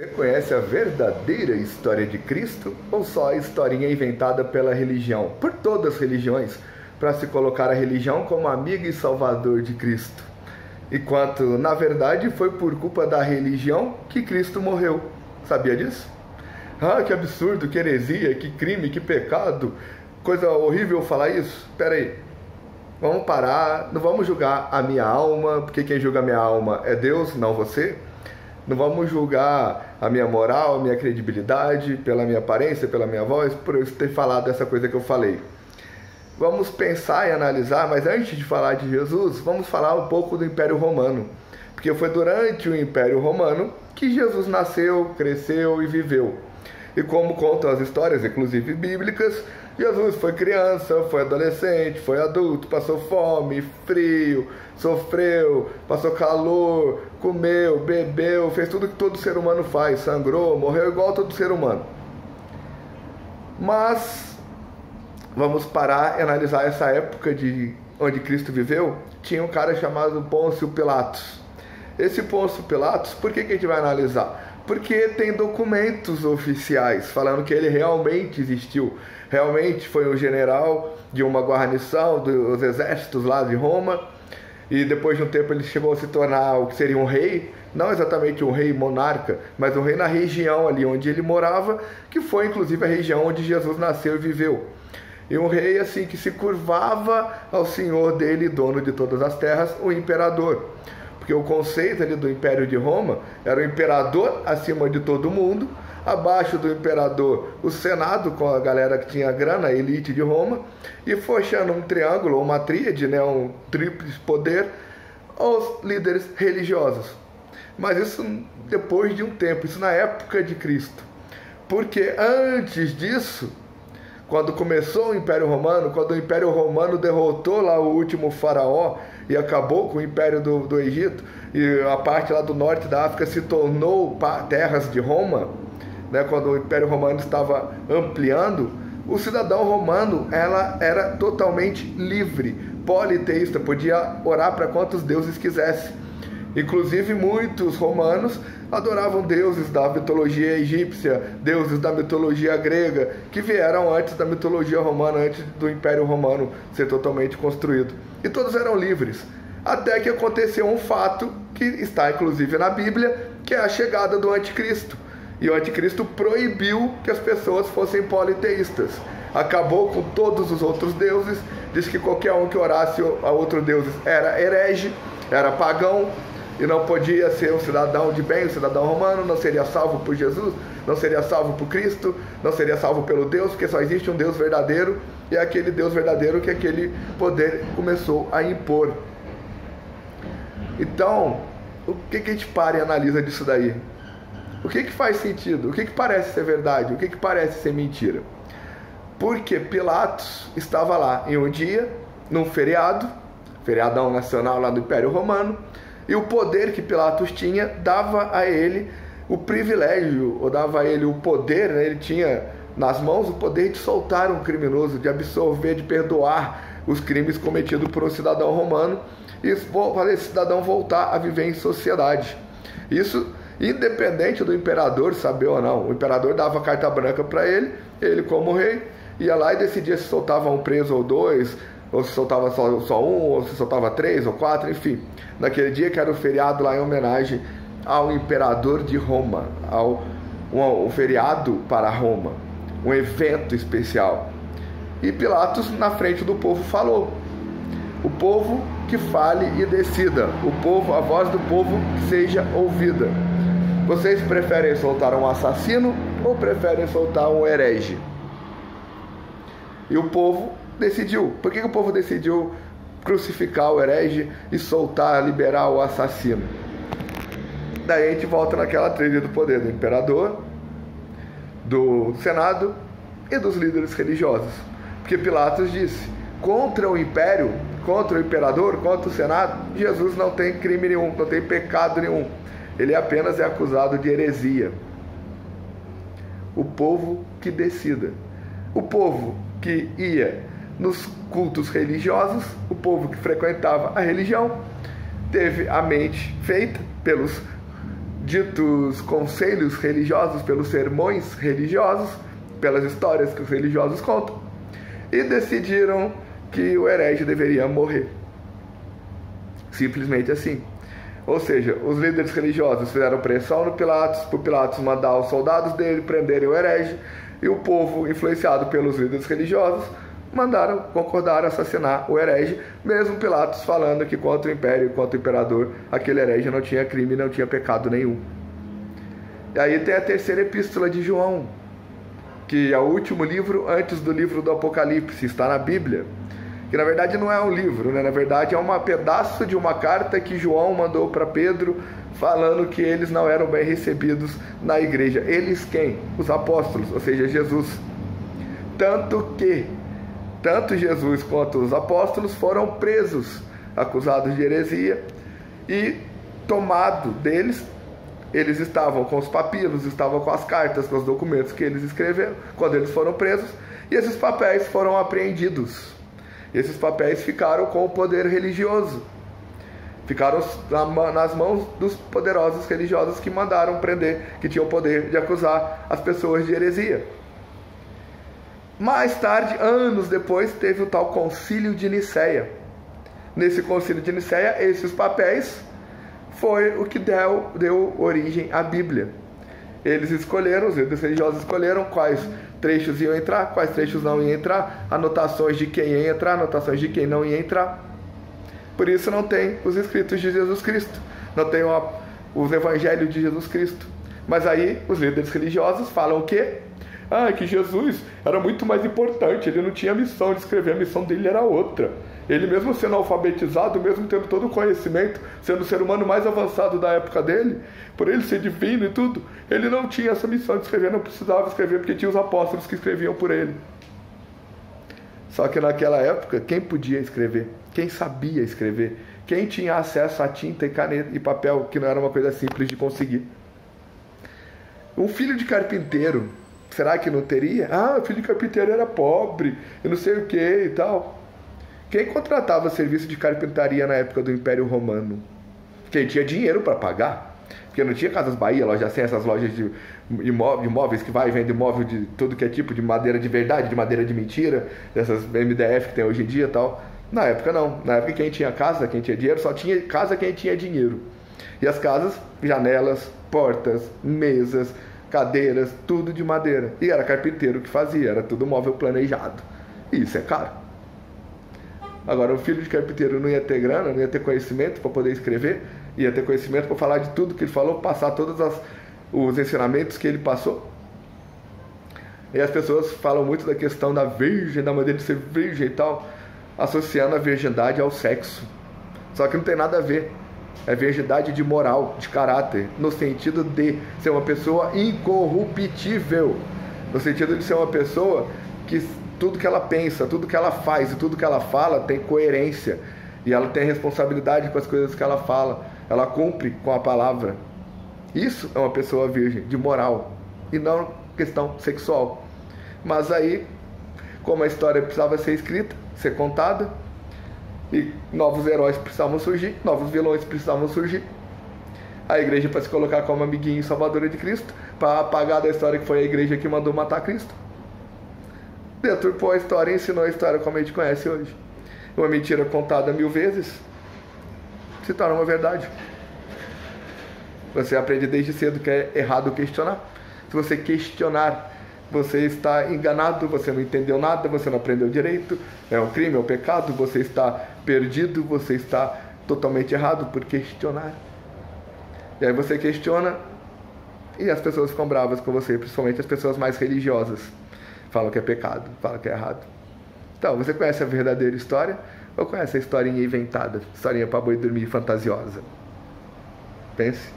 Você conhece a verdadeira história de Cristo ou só a historinha inventada pela religião, por todas as religiões, para se colocar a religião como amiga e salvador de Cristo? Enquanto, na verdade, foi por culpa da religião que Cristo morreu. Sabia disso? Ah, que absurdo, que heresia, que crime, que pecado. Coisa horrível falar isso. Espera aí. Vamos parar, não vamos julgar a minha alma, porque quem julga a minha alma é Deus, não você. Não vamos julgar a minha moral, a minha credibilidade, pela minha aparência, pela minha voz, por eu ter falado essa coisa que eu falei. Vamos pensar e analisar, mas antes de falar de Jesus, vamos falar um pouco do Império Romano. Porque foi durante o Império Romano que Jesus nasceu, cresceu e viveu. E como contam as histórias, inclusive bíblicas, Jesus foi criança, foi adolescente, foi adulto, passou fome, frio, sofreu, passou calor, comeu, bebeu, fez tudo que todo ser humano faz, sangrou, morreu igual todo ser humano. Mas vamos parar e analisar essa época onde Cristo viveu. Tinha um cara chamado Pôncio Pilatos. Esse Pôncio Pilatos, por que a gente vai analisar? Porque tem documentos oficiais falando que ele realmente existiu. Realmente foi um general de uma guarnição dos exércitos lá de Roma. E depois de um tempo ele chegou a se tornar o que seria um rei. Não exatamente um rei monarca, mas um rei na região ali onde ele morava, que foi inclusive a região onde Jesus nasceu e viveu. E um rei assim que se curvava ao senhor dele, dono de todas as terras, o imperador. Porque o conceito ali do Império de Roma era o imperador acima de todo mundo, abaixo do imperador o senado com a galera que tinha grana, a elite de Roma, e fechando um triângulo, uma tríade, né, um tríplice poder, aos líderes religiosos. Mas isso depois de um tempo, isso na época de Cristo. Porque antes disso, quando começou o Império Romano, quando o Império Romano derrotou lá o último faraó e acabou com o Império do Egito, e a parte lá do norte da África se tornou terras de Roma, né, quando o Império Romano estava ampliando, o cidadão romano era totalmente livre, politeísta, podia orar para quantos deuses quisesse. Inclusive muitos romanos adoravam deuses da mitologia egípcia, deuses da mitologia grega, que vieram antes da mitologia romana, antes do Império Romano ser totalmente construído. E todos eram livres, até que aconteceu um fato que está inclusive na Bíblia, que é a chegada do anticristo. E o anticristo proibiu que as pessoas fossem politeístas. Acabou com todos os outros deuses, disse que qualquer um que orasse a outros deuses era herege, era pagão, e não podia ser um cidadão de bem, um cidadão romano, não seria salvo por Jesus, não seria salvo por Cristo, não seria salvo pelo Deus, porque só existe um Deus verdadeiro, e é aquele Deus verdadeiro que aquele poder começou a impor. Então, o que a gente para e analisa disso daí? O que faz sentido? O que parece ser verdade? O que parece ser mentira? Porque Pilatos estava lá em um dia, num feriadão nacional lá do Império Romano, e o poder que Pilatos tinha dava a ele o privilégio, ou dava a ele o poder, né? Ele tinha nas mãos o poder de soltar um criminoso, de absorver, de perdoar os crimes cometidos por um cidadão romano e fazer esse cidadão voltar a viver em sociedade. Isso independente do imperador saber ou não. O imperador dava carta branca para ele, ele como rei ia lá e decidia se soltava um preso ou dois, ou se soltava só um, ou se soltava 3 ou 4, enfim. Naquele dia que era o feriado lá em homenagem ao imperador de Roma, um feriado para Roma, um evento especial. E Pilatos na frente do povo falou: o povo que fale e decida, a voz do povo que seja ouvida. Vocês preferem soltar um assassino ou preferem soltar um herege? E o povo decidiu. Por que o povo decidiu crucificar o herege e liberar o assassino? Daí a gente volta naquela trilha do poder do imperador, do senado e dos líderes religiosos. Porque Pilatos disse: contra o império, contra o imperador, contra o senado, Jesus não tem crime nenhum, não tem pecado nenhum. Ele apenas é acusado de heresia. O povo que decida. O povo que ia nos cultos religiosos, o povo que frequentava a religião, teve a mente feita pelos ditos conselhos religiosos, pelos sermões religiosos, pelas histórias que os religiosos contam, e decidiram que o herege deveria morrer. Simplesmente assim. Ou seja, os líderes religiosos fizeram pressão no Pilatos, para o Pilatos mandar os soldados dele prenderem o herege, e o povo, influenciado pelos líderes religiosos, concordaram assassinar o herege, mesmo Pilatos falando que contra o império, contra o imperador, aquele herege não tinha crime, não tinha pecado nenhum. E aí tem a terceira epístola de João, que é o último livro antes do livro do Apocalipse, está na Bíblia. Que na verdade não é um livro, né? Na verdade é um pedaço de uma carta que João mandou para Pedro, falando que eles não eram bem recebidos na igreja. Eles quem? Os apóstolos, ou seja, Jesus. Tanto Jesus quanto os apóstolos foram presos, acusados de heresia, e tomado deles, eles estavam com os papiros, estavam com as cartas, com os documentos que eles escreveram, quando eles foram presos, e esses papéis foram apreendidos. Esses papéis ficaram com o poder religioso, ficaram nas mãos dos poderosos religiosos que mandaram prender, que tinham o poder de acusar as pessoas de heresia. Mais tarde, anos depois, teve o tal Concílio de Nicéia. Nesse Concílio de Nicéia, esses papéis foi o que deu origem à Bíblia. Eles escolheram, os líderes religiosos escolheram quais trechos iam entrar, quais trechos não iam entrar, anotações de quem ia entrar, anotações de quem não ia entrar. Por isso não tem os escritos de Jesus Cristo, não tem os evangelhos de Jesus Cristo. Mas aí os líderes religiosos falam o quê? Que Jesus era muito mais importante, ele não tinha a missão de escrever, a missão dele era outra. Ele mesmo sendo alfabetizado, mesmo tendo todo o conhecimento, sendo o ser humano mais avançado da época dele, por ele ser divino e tudo, ele não tinha essa missão de escrever, não precisava escrever, porque tinha os apóstolos que escreviam por ele. Só que naquela época, quem podia escrever? Quem sabia escrever? Quem tinha acesso a tinta e caneta e papel, que não era uma coisa simples de conseguir? Um filho de carpinteiro, será que não teria? O filho de carpinteiro era pobre, e não sei o que e tal. Quem contratava serviço de carpintaria na época do Império Romano? Quem tinha dinheiro para pagar? Porque não tinha Casas Bahia, loja sem essas lojas de imóveis que vai e vende imóvel de tudo que é tipo de madeira de verdade, de madeira de mentira, dessas MDF que tem hoje em dia e tal. Na época não. Na época quem tinha casa, quem tinha dinheiro, só tinha casa quem tinha dinheiro. E as casas, janelas, portas, mesas, cadeiras, tudo de madeira. E era carpinteiro que fazia, era tudo móvel planejado. E isso é caro. Agora, o filho de carpinteiro não ia ter grana, não ia ter conhecimento para poder escrever, ia ter conhecimento para falar de tudo que ele falou, passar todos os ensinamentos que ele passou. E as pessoas falam muito da questão da virgem, da maneira de ser virgem e tal, associando a virgindade ao sexo. Só que não tem nada a ver. É virgindade de moral, de caráter, no sentido de ser uma pessoa incorruptível, no sentido de ser uma pessoa que tudo que ela pensa, tudo que ela faz e tudo que ela fala tem coerência, e ela tem responsabilidade com as coisas que ela fala, ela cumpre com a palavra. Isso é uma pessoa virgem, de moral, e não questão sexual. Mas aí, como a história precisava ser escrita, ser contada, e novos heróis precisavam surgir, novos vilões precisavam surgir, a igreja, para se colocar como amiguinha e salvadora de Cristo, para apagar da história que foi a igreja que mandou matar Cristo, deturpou a história e ensinou a história como a gente conhece hoje. Uma mentira contada 1000 vezes se torna uma verdade. Você aprende desde cedo que é errado questionar. Se você questionar, você está enganado, você não entendeu nada, você não aprendeu direito, é um crime, é um pecado, você está perdido, você está totalmente errado por questionar. E aí você questiona e as pessoas ficam bravas com você, principalmente as pessoas mais religiosas. Falam que é pecado, falam que é errado. Então, você conhece a verdadeira história ou conhece a historinha inventada? Historinha para boi dormir fantasiosa? Pense.